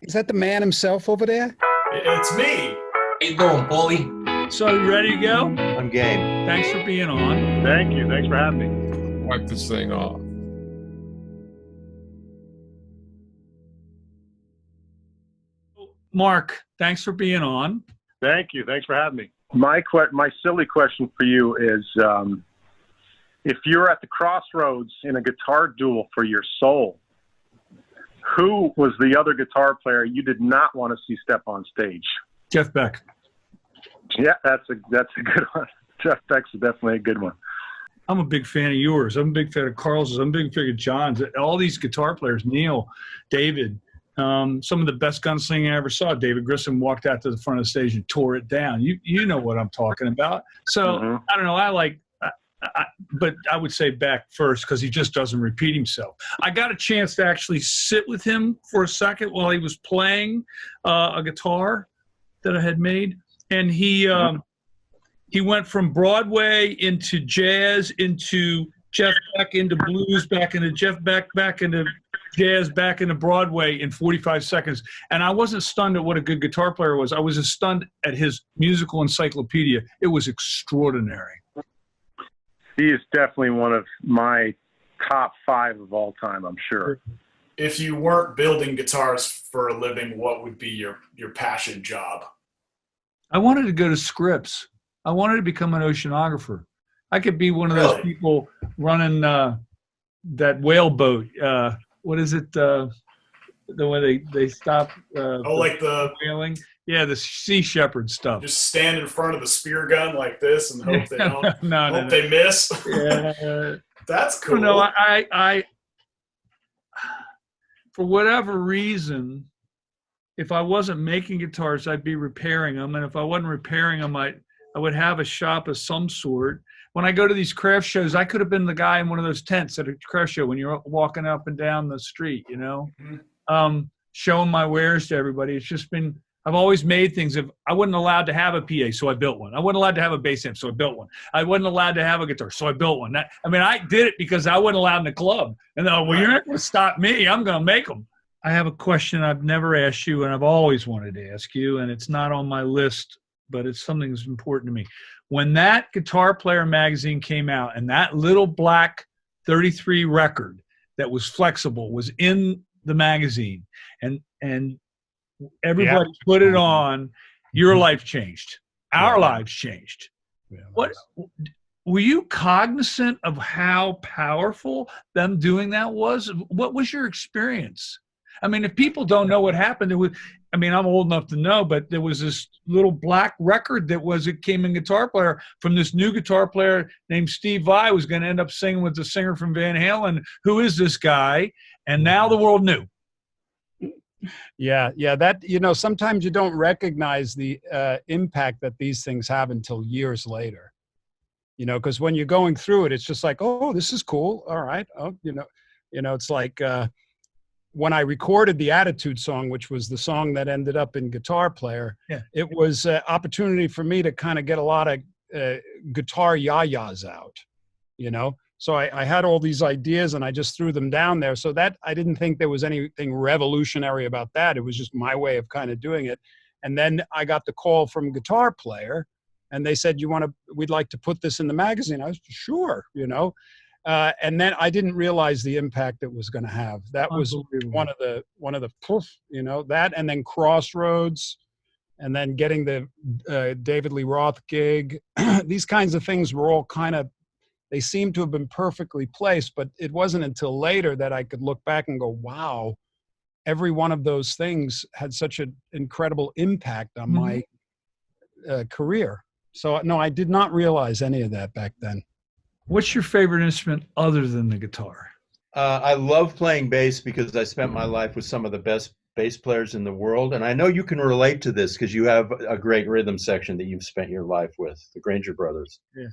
Is that the man himself over there? It's me. How you doing, Paulie? So, you ready to go? I'm game. Thanks for being on. Thank you. Thanks for having me. Wipe this thing off. Marc, thanks for being on. Thank you. Thanks for having me. My silly question for you is, if you're at the crossroads in a guitar duel for your soul, who was the other guitar player you did not want to see step on stage? Jeff Beck. Yeah, that's a good one. Jeff Beck's definitely a good one. I'm a big fan of yours. I'm a big fan of Carl's. I'm a big fan of John's. All these guitar players, Neal, David, some of the best gunslinging I ever saw. David Grissom walked out to the front of the stage and tore it down. You know what I'm talking about. So, I don't know. But I would say Beck first because he just doesn't repeat himself. I got a chance to actually sit with him for a second while he was playing a guitar that I had made. And he went from Broadway into jazz, into Jeff Beck, into blues, back into Jeff Beck, back into jazz, back into Broadway in 45 seconds. And I wasn't stunned at what a good guitar player was. I was stunned at his musical encyclopedia. It was extraordinary. He is definitely one of my top 5 of all time, I'm sure. If you weren't building guitars for a living, what would be your passion job? I wanted to go to Scripps. I wanted to become an oceanographer. I could be one of those people running that whale boat. What is it? The way they stop. Like the whaling. Yeah, the Sea Shepherd stuff. Just stand in front of the spear gun like this and hope they don't. no. They miss. Yeah, that's cool. No, I for whatever reason, if I wasn't making guitars, I'd be repairing them, and if I wasn't repairing them, I would have a shop of some sort. When I go to these craft shows, I could have been the guy in one of those tents at a craft show when you're walking up and down the street, you know, showing my wares to everybody. It's just been. I've always made things. If I wasn't allowed to have a PA, so I built one. I wasn't allowed to have a bass amp, so I built one. I wasn't allowed to have a guitar, so I built one. I did it because I wasn't allowed in the club. And you're not going to stop me. I'm going to make them. I have a question I've never asked you, and I've always wanted to ask you, and it's not on my list, but it's something that's important to me. When that Guitar Player magazine came out, and that little black 33 record that was flexible was in the magazine, and everybody put it on, your life changed. Our lives changed. What were you cognizant of how powerful them doing that was? What was your experience? I mean, if people don't know what happened, I'm old enough to know, but there was this little black record it came in Guitar Player from this new guitar player named Steve Vai, was going to end up singing with the singer from Van Halen. Who is this guy? And now the world knew. Yeah. That, sometimes you don't recognize the impact that these things have until years later, because when you're going through it, it's just like, oh, this is cool. All right. Oh, it's like when I recorded the Attitude song, which was the song that ended up in Guitar Player, it was an opportunity for me to kind of get a lot of guitar yayas out, So I had all these ideas and I just threw them down there. So that I didn't think there was anything revolutionary about that. It was just my way of kind of doing it. And then I got the call from Guitar Player and they said, we'd like to put this in the magazine. I was sure, and then I didn't realize the impact it was going to have. That was one of the that, and then Crossroads, and then getting the David Lee Roth gig. These kinds of things were all they seemed to have been perfectly placed, but it wasn't until later that I could look back and go, wow, every one of those things had such an incredible impact on my career. So, no, I did not realize any of that back then. What's your favorite instrument other than the guitar? I love playing bass because I spent my life with some of the best bass players in the world. And I know you can relate to this because you have a great rhythm section that you've spent your life with, the Granger Brothers. Yeah.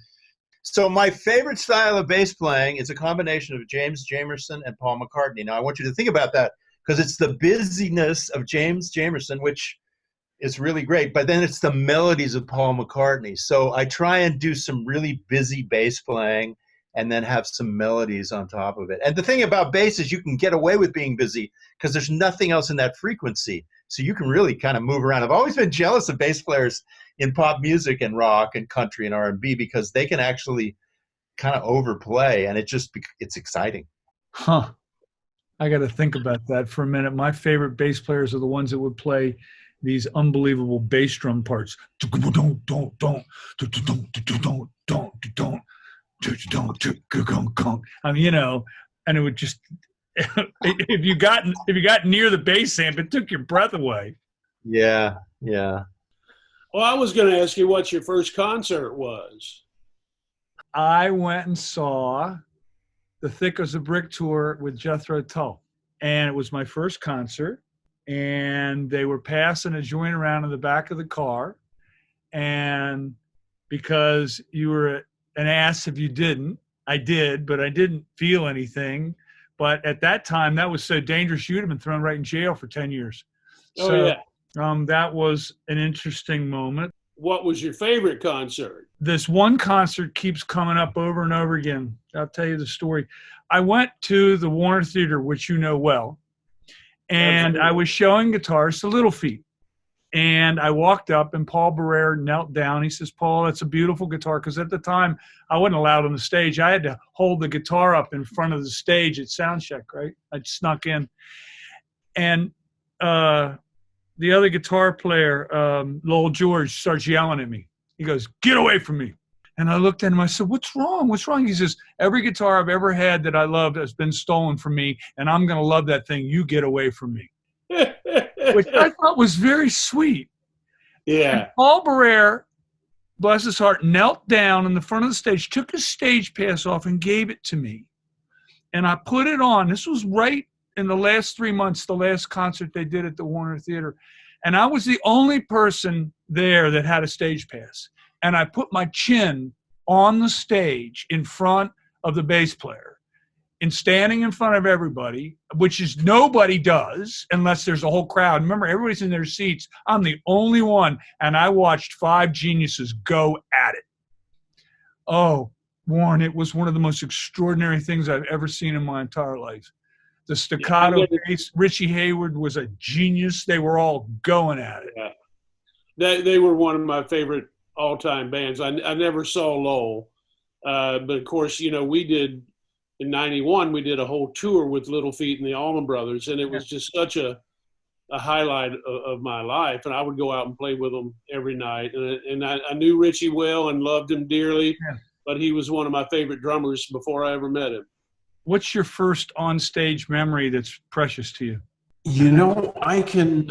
So my favorite style of bass playing is a combination of James Jamerson and Paul McCartney. Now, I want you to think about that because it's the busyness of James Jamerson, which is really great, but then it's the melodies of Paul McCartney. So I try and do some really busy bass playing and then have some melodies on top of it. And the thing about bass is you can get away with being busy because there's nothing else in that frequency. So you can really kind of move around. I've always been jealous of bass players in pop music and rock and country and R&B because they can actually kind of overplay, and it's exciting. Huh. I got to think about that for a minute. My favorite bass players are the ones that would play these unbelievable bass drum parts. I mean, you know, and it would just if you got near the bass amp, it took your breath away. Yeah, yeah. Well, I was going to ask you what your first concert was. I went and saw the Thick as a Brick tour with Jethro Tull, and it was my first concert. And they were passing a joint around in the back of the car, and because you were an ass if you didn't, I did, but I didn't feel anything. But at that time, that was so dangerous, you'd have been thrown right in jail for 10 years. Oh, So yeah. that was an interesting moment. What was your favorite concert? This one concert keeps coming up over and over again. I'll tell you the story. I went to the Warner Theater, which you know well, and I was showing guitars to Little Feat. And I walked up, and Paul Barrere knelt down. He says, Paul, that's a beautiful guitar. Because at the time, I wasn't allowed on the stage. I had to hold the guitar up in front of the stage at soundcheck, right? I snuck in. And the other guitar player, Lowell George, starts yelling at me. He goes, get away from me. And I looked at him. I said, what's wrong? What's wrong? He says, every guitar I've ever had that I loved has been stolen from me, and I'm going to love that thing. You get away from me. Which I thought was very sweet. Yeah. And Paul Barrere, bless his heart, knelt down in the front of the stage, took his stage pass off, and gave it to me. And I put it on. This was right in the last 3 months, the last concert they did at the Warner Theater. And I was the only person there that had a stage pass. And I put my chin on the stage in front of the bass player and standing in front of everybody, which is nobody does unless there's a whole crowd. Remember, everybody's in their seats. I'm the only one. And I watched five geniuses go at it. Oh, Warren, it was one of the most extraordinary things I've ever seen in my entire life. The staccato bass, Richie Hayward was a genius. They were all going at it. Yeah. They were one of my favorite all-time bands. I never saw Lowell. But, of course, you know, we did – in 91, we did a whole tour with Little Feat and the Allman Brothers, and it was just such a highlight of my life. And I would go out and play with them every night. And I knew Richie well and loved him dearly, but he was one of my favorite drummers before I ever met him. What's your first on-stage memory that's precious to you? You know, I can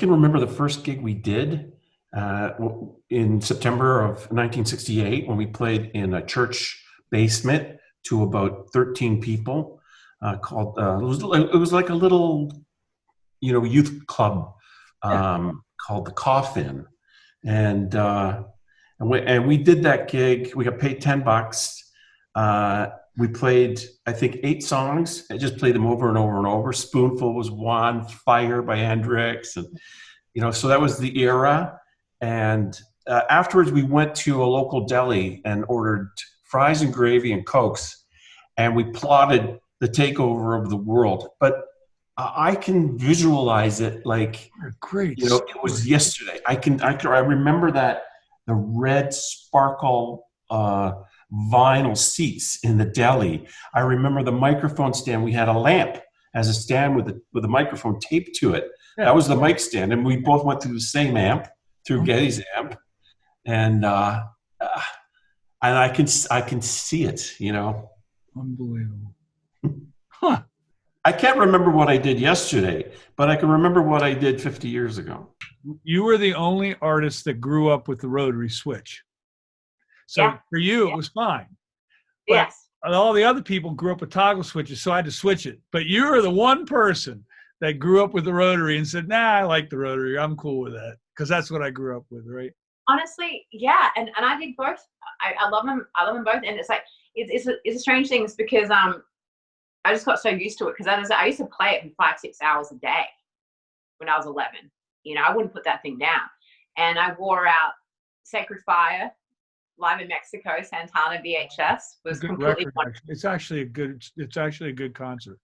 remember the first gig we did in September of 1968 when we played in a church basement to about 13 people. Called it was like a little, you know, youth club called the Coffin, and we did that gig. We got paid $10. We played, I think, 8 songs. I just played them over and over and over. Spoonful was one, Fire by Hendrix, and you know, so that was the era. And afterwards, we went to a local deli and ordered fries and gravy and Cokes, and we plotted the takeover of the world. But I can visualize it like, great, you know, it was yesterday. I remember that the red sparkle vinyl seats in the deli. I remember the microphone stand. We had a lamp as a stand with a microphone taped to it. Yeah. That was the mic stand, and we both went through the same amp, through Getty's amp, and I can see it, you know. Unbelievable. Huh. I can't remember what I did yesterday, but I can remember what I did 50 years ago. You were the only artist that grew up with the rotary switch. So for you, it was fine. But yes. All the other people grew up with toggle switches, so I had to switch it. But you were the one person that grew up with the rotary and said, nah, I like the rotary. I'm cool with that. Because that's what I grew up with, right? Honestly, yeah. And I did both. I love them. I love them both. And it's like, it's a strange thing. It's because I just got so used to it. Because I used to play it for 5-6 hours a day when I was 11. You know, I wouldn't put that thing down. And I wore out Sacred Fire live in Mexico, Santana VHS was completely record, it's actually a good concert.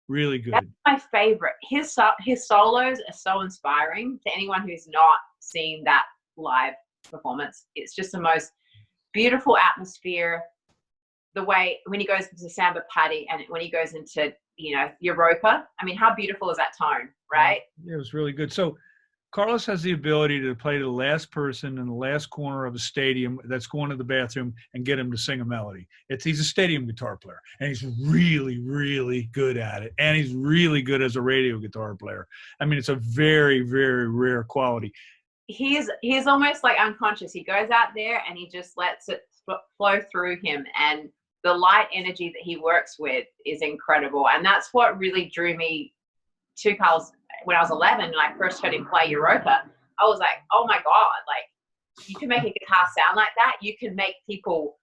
Really good. That's my favorite. His solos are so inspiring to anyone who's not seen that live performance. It's just the most beautiful atmosphere. The way when he goes into Samba Patti and when he goes into, you know, Europa. I mean, how beautiful is that tone, right? It was really good. So Carlos has the ability to play to the last person in the last corner of a stadium that's going to the bathroom and get him to sing a melody. He's a stadium guitar player, and he's really, really good at it. And he's really good as a radio guitar player. I mean, it's a very, very rare quality. He's almost like unconscious. He goes out there and he just lets it flow through him. And the light energy that he works with is incredible. And that's what really drew me to Carlos. When I was 11 and I first heard him play Europa, I was like, oh my God, like you can make a guitar sound like that. You can make people,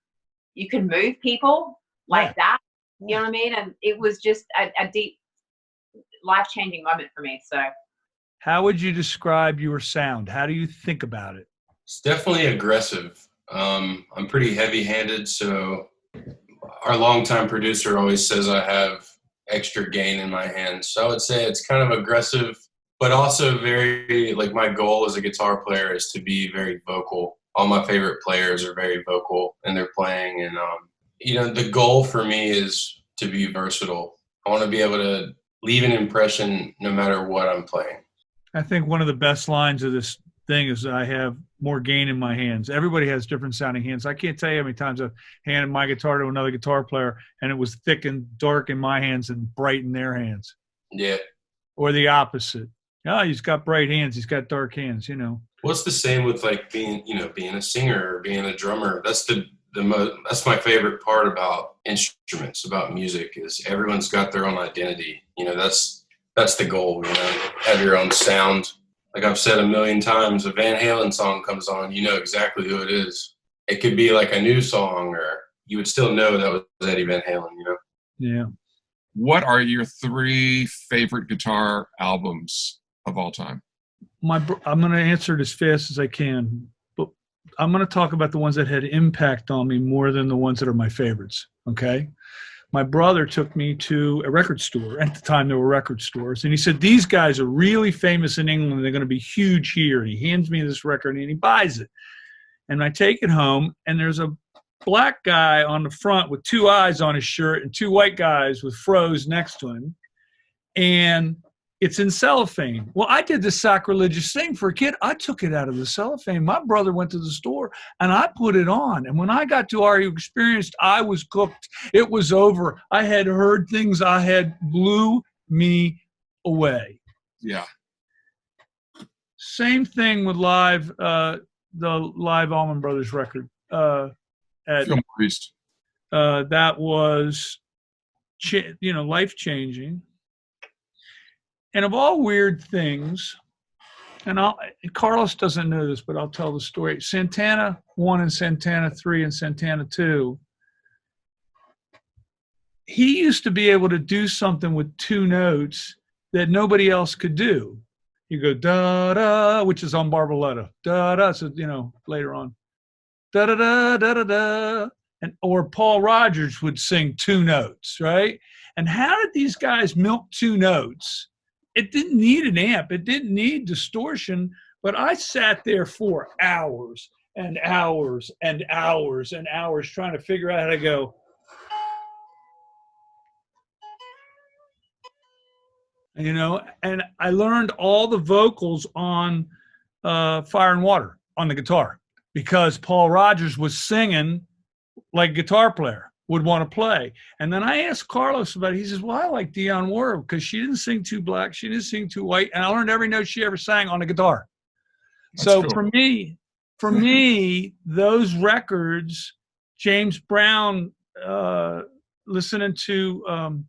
you can move people like that. You know what I mean? And it was just a deep, life-changing moment for me. So how would you describe your sound? How do you think about it? It's definitely aggressive. I'm pretty heavy-handed, so our longtime producer always says I have extra gain in my hands. So I would say it's kind of aggressive, but also very, like, my goal as a guitar player is to be very vocal. All my favorite players are very vocal in their playing. And, you know, the goal for me is to be versatile. I want to be able to leave an impression no matter what I'm playing. I think one of the best lines of this thing is I have more gain in my hands. Everybody has different sounding hands. I can't tell you how many times I've handed my guitar to another guitar player and it was thick and dark in my hands and bright in their hands. Yeah. Or the opposite. Oh, he's got bright hands. He's got dark hands, you know. Well, it's the same with like being a singer or being a drummer. That's that's my favorite part about instruments, about music, is everyone's got their own identity. You know, that's the goal, you know, have your own sound. Like I've said a million times, a Van Halen song comes on, you know exactly who it is. It could be like a new song, or you would still know that was Eddie Van Halen, you know? Yeah. What are your 3 favorite guitar albums of all time? I'm going to answer it as fast as I can, but I'm going to talk about the ones that had impact on me more than the ones that are my favorites, okay? My brother took me to a record store. At the time, there were record stores. And he said, these guys are really famous in England. They're going to be huge here. And he hands me this record and he buys it. And I take it home, and there's a black guy on the front with 2 eyes on his shirt and 2 white guys with froze next to him. And it's in cellophane. Well, I did this sacrilegious thing for a kid. I took it out of the cellophane. My brother went to the store, and I put it on. And when I got to Are You Experienced, I was cooked. It was over. I had heard things I had blew me away. Yeah. Same thing with live, the live Allman Brothers record. Film Priest. That was, life-changing. And of all weird things, and Carlos doesn't know this, but I'll tell the story. Santana 1 and Santana 3 and Santana 2, he used to be able to do something with 2 notes that nobody else could do. You go da-da, which is on Barbarella. Da-da, so, later on. Da-da-da, da-da-da. Or Paul Rogers would sing 2 notes, right? And how did these guys milk 2 notes? It didn't need an amp. It didn't need distortion. But I sat there for hours and hours and hours and hours trying to figure out how to go. And I learned all the vocals on Fire and Water on the guitar because Paul Rogers was singing like a guitar player would want to play. And then I asked Carlos about it. He says, well, I like Dionne Warwick because she didn't sing too black. She didn't sing too white. And I learned every note she ever sang on the guitar. That's so cool. For me, those records, James Brown, listening to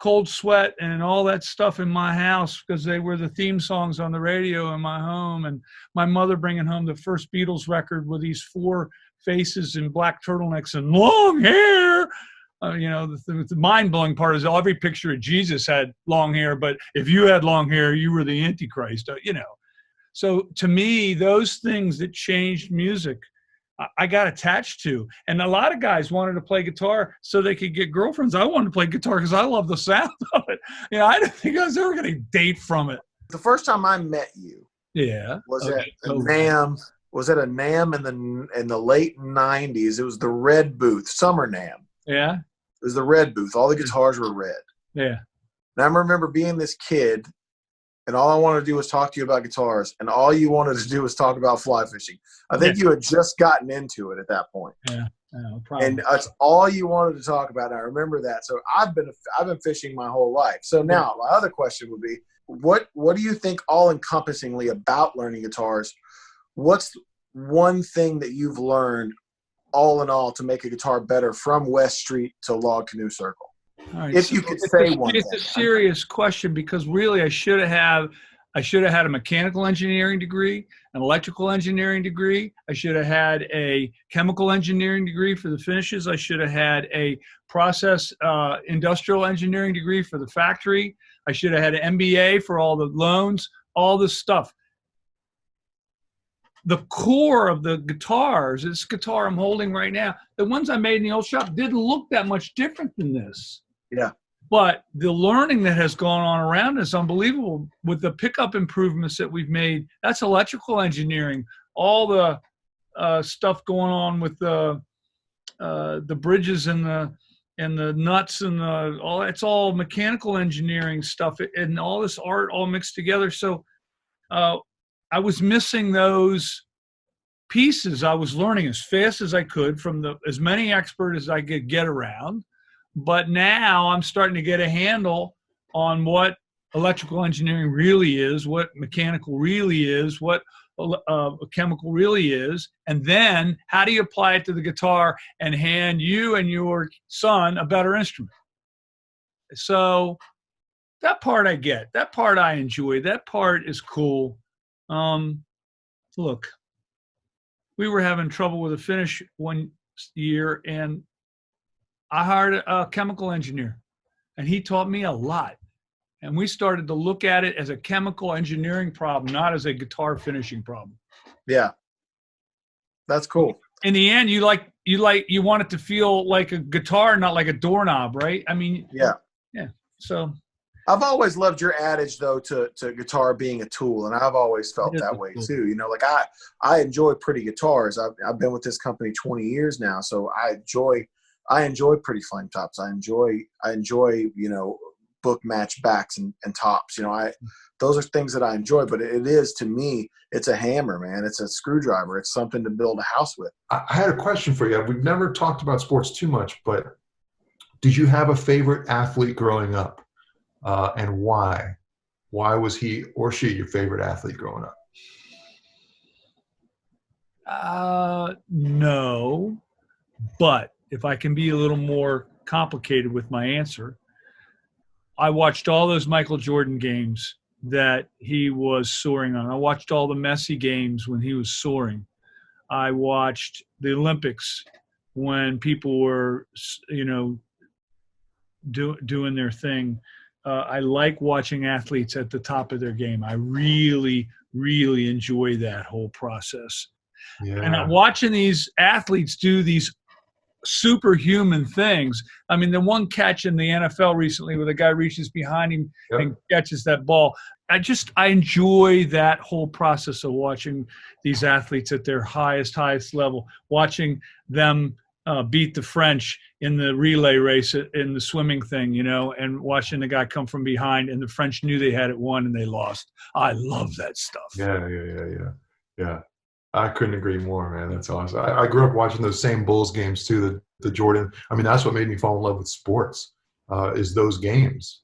Cold Sweat and all that stuff in my house because they were the theme songs on the radio in my home. And my mother bringing home the first Beatles record with these 4 faces in black turtlenecks and long hair. The mind-blowing part is every picture of Jesus had long hair, but if you had long hair, you were the Antichrist, So to me, those things that changed music, I got attached to. And a lot of guys wanted to play guitar so they could get girlfriends. I wanted to play guitar because I love the sound of it. You know, I didn't think I was ever going to date from it. The first time I met you, was at a NAMM. Was at a NAMM in the late '90s. It was the red booth, summer NAMM. Yeah. It was the red booth. All the guitars were red. Yeah. And I remember being this kid, and all I wanted to do was talk to you about guitars, and all you wanted to do was talk about fly fishing. I think you had just gotten into it at that point. Yeah. No problem. And that's all you wanted to talk about. And I remember that. So I've been fishing my whole life. So now my other question would be, what do you think all encompassingly about learning guitars? What's one thing that you've learned all in all to make a guitar better from West Street to Log Canoe Circle? All right, if you could say one. It's a serious question, because really I should have had a mechanical engineering degree, an electrical engineering degree. I should have had a chemical engineering degree for the finishes. I should have had a process industrial engineering degree for the factory. I should have had an MBA for all the loans, all this stuff. The core of the guitars, this guitar I'm holding right now, the ones I made in the old shop didn't look that much different than this. Yeah. But the learning that has gone on around is unbelievable with the pickup improvements that we've made. That's electrical engineering. All the stuff going on with the bridges and the nuts and all. It's all mechanical engineering stuff, and all this art all mixed together. So I was missing those pieces. I was learning as fast as I could from as many experts as I could get around. But now I'm starting to get a handle on what electrical engineering really is, what mechanical really is, what chemical really is, and then how do you apply it to the guitar and hand you and your son a better instrument. So that part I get. That part I enjoy. That part is cool. Look, we were having trouble with a finish one year, and I hired a chemical engineer, and he taught me a lot. And we started to look at it as a chemical engineering problem, not as a guitar finishing problem. Yeah. That's cool. In the end, you want it to feel like a guitar, not like a doorknob, right? I mean, yeah. So I've always loved your adage, though, to guitar being a tool, and I've always felt that way too. You know, like I enjoy pretty guitars. I've been with this company 20 years now, so I enjoy pretty flame tops. I enjoy book match backs and tops. Those are things that I enjoy. But it is, to me, it's a hammer, man. It's a screwdriver. It's something to build a house with. I had a question for you. We've never talked about sports too much, but did you have a favorite athlete growing up? And why? Why was he or she your favorite athlete growing up? No, but if I can be a little more complicated with my answer, I watched all those Michael Jordan games that he was soaring on. I watched all the Messi games when he was soaring. I watched the Olympics when people were, doing their thing. I like watching athletes at the top of their game. I really, really enjoy that whole process. Yeah. And watching these athletes do these superhuman things. I mean, the one catch in the NFL recently where the guy reaches behind him and catches that ball. I enjoy that whole process of watching these athletes at their highest level, watching them beat the French in the relay race in the swimming thing, and watching the guy come from behind, and the French knew they had it won and they lost. I love that stuff. Yeah. I couldn't agree more, man. That's awesome. I grew up watching those same Bulls games too. The Jordan. I mean, that's what made me fall in love with sports. Is those games?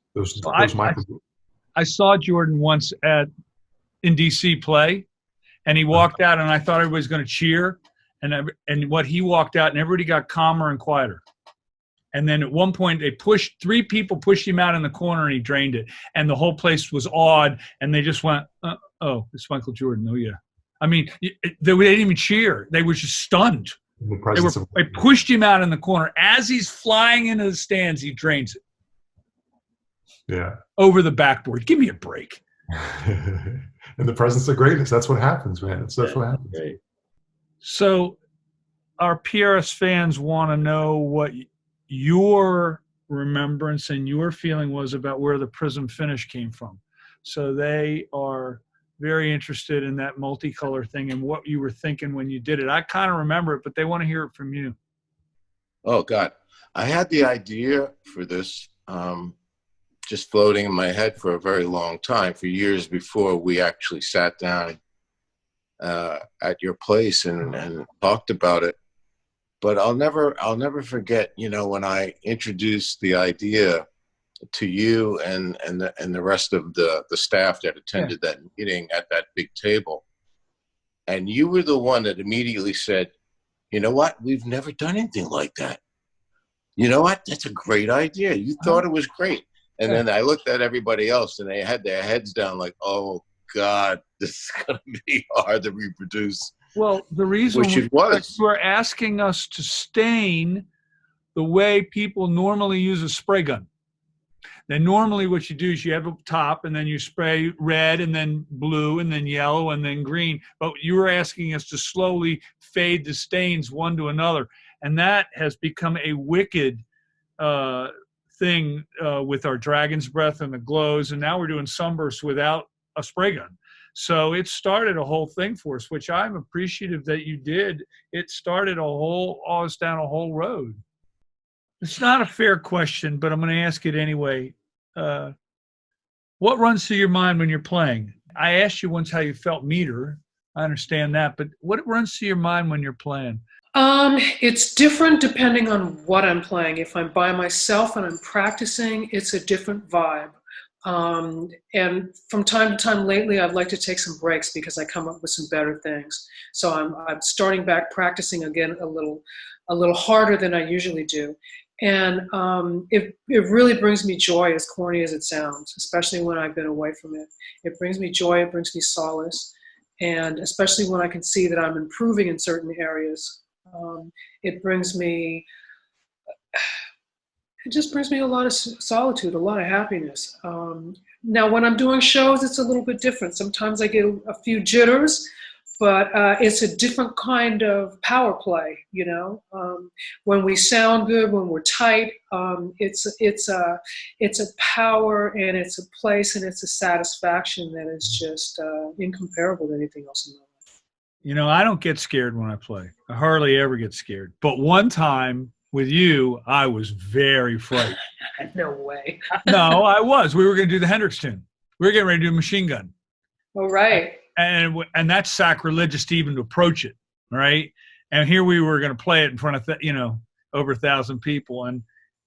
I saw Jordan once in DC play, and he walked out, and I thought everybody was going to cheer. And what he walked out, and everybody got calmer and quieter. And then at one point, three people pushed him out in the corner, and he drained it. And the whole place was awed, and they just went, "Oh, it's Michael Jordan." Oh yeah. I mean, they didn't even cheer. They were just stunned. They pushed him out in the corner. As he's flying into the stands, he drains it. Yeah. Over the backboard. Give me a break. In the presence of greatness, that's what happens, man. That's what happens. Great. So our PRS fans want to know what your remembrance and your feeling was about where the prism finish came from. So they are very interested in that multicolor thing and what you were thinking when you did it. I kind of remember it, but they want to hear it from you. Oh, God. I had the idea for this just floating in my head for a very long time, for years before we actually sat down at your place and talked about it. But I'll never forget, you know, when I introduced the idea to you and the rest of the staff that attended that meeting at that big table. And you were the one that immediately said, you know what? We've never done anything like that. You know what? That's a great idea. You thought it was great. And then I looked at everybody else and they had their heads down like, oh, God, this is going to be hard to reproduce. Well, the reason it was. You were asking us to stain the way people normally use a spray gun. Then normally what you do is you have a top and then you spray red and then blue and then yellow and then green. But you were asking us to slowly fade the stains one to another. And that has become a wicked thing with our Dragon's Breath and the glows. And now we're doing sunbursts without a spray gun. So it started a whole thing for us, which I'm appreciative that you did. It started us down a whole road. It's not a fair question, but I'm going to ask it anyway. What runs through your mind when you're playing? I asked you once how you felt meter. I understand that, but what runs through your mind when you're playing? It's different depending on what I'm playing. If I'm by myself and I'm practicing, it's a different vibe. And from time to time lately, I'd like to take some breaks because I come up with some better things. So I'm starting back practicing again a little harder than I usually do. And it really brings me joy, as corny as it sounds, especially when I've been away from it. It brings me joy, it brings me solace, and especially when I can see that I'm improving in certain areas. It just brings me a lot of solitude, a lot of happiness. Now, when I'm doing shows, it's a little bit different. Sometimes I get a few jitters, but it's a different kind of power play, you know. When we sound good, when we're tight, it's a power and it's a place and it's a satisfaction that is just incomparable to anything else in my life. You know, I don't get scared when I play. I hardly ever get scared. But one time with you, I was very frightened. No way. No, I was. We were going to do the Hendrix tune. We were getting ready to do Machine Gun. Oh, right. And that's sacrilegious to even to approach it, right? And here we were going to play it in front of, over 1,000 people. And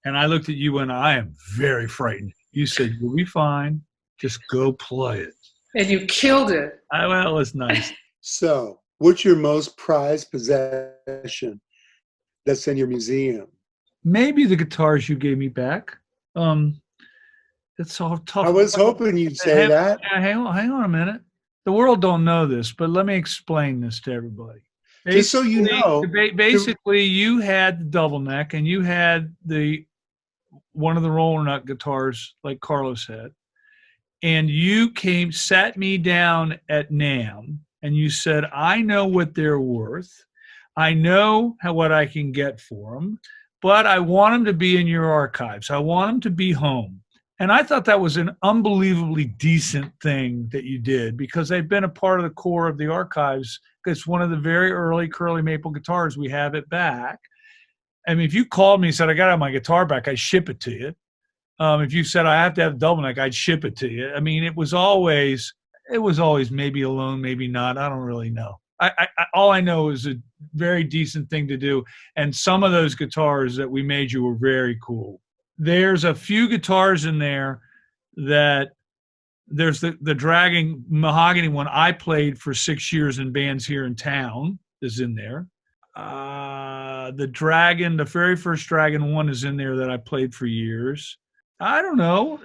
I looked at you and I am very frightened. You said, you'll be fine. Just go play it. And you killed it. Well, it's nice. So, what's your most prized possession that's in your museum? Maybe the guitars you gave me back. It's all tough. I was hoping you'd say that. Hang on a minute. The world don't know this, but let me explain this to everybody. Just so you know. Basically, you had the double neck and you had one of the roller nut guitars like Carlos had. And you sat me down at NAMM and you said, I know what they're worth. I know what I can get for them, but I want them to be in your archives. I want them to be home. And I thought that was an unbelievably decent thing that you did because they've been a part of the core of the archives. It's one of the very early Curly Maple guitars. We have it back. I mean, if you called me and said, I got to have my guitar back, I'd ship it to you. If you said, I have to have a double neck, I'd ship it to you. I mean, it was always maybe a loan, maybe not. I don't really know. All I know is a very decent thing to do. And some of those guitars that we made you were very cool. There's a few guitars in there that there's the Dragon mahogany one I played for 6 years in bands here in town is in there. The very first Dragon one is in there that I played for years. I don't know.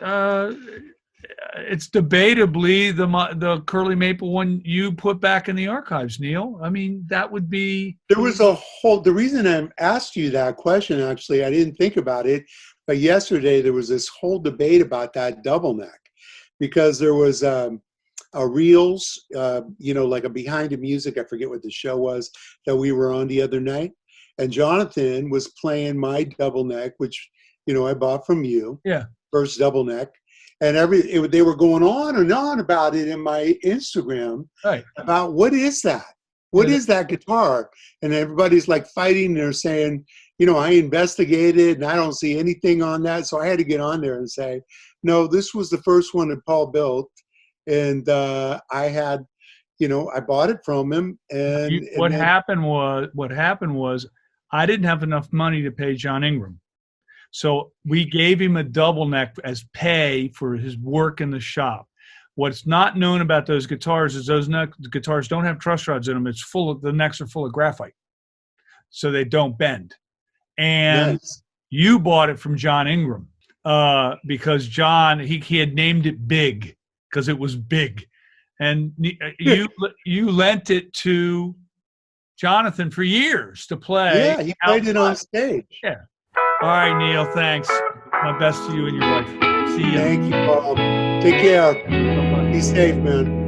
It's debatably the Curly Maple one you put back in the archives, Neal. I mean, that would be. There was the reason I asked you that question, actually, I didn't think about it, but yesterday there was this whole debate about that double neck because there was a reels, like a Behind the Music, I forget what the show was, that we were on the other night. and Jonathan was playing my double neck, which, I bought from you. Yeah. First double neck. And they were going on and on about it in my Instagram. Right. About what is that? What is that guitar? And everybody's like fighting. They're saying, I investigated and I don't see anything on that. So I had to get on there and say, no, this was the first one that Paul built. And I had, I bought it from him. And what happened was I didn't have enough money to pay John Ingram. So we gave him a double neck as pay for his work in the shop. What's not known about those guitars is those guitars don't have truss rods in them. The necks are full of graphite, so they don't bend. And you bought it from John Ingram because John he had named it Big because it was big, and you lent it to Jonathan for years to play. Yeah, he played it on stage. Yeah. All right, Neal, thanks. My best to you and your wife. See you. Thank you, Paul. Take care. Be safe, man.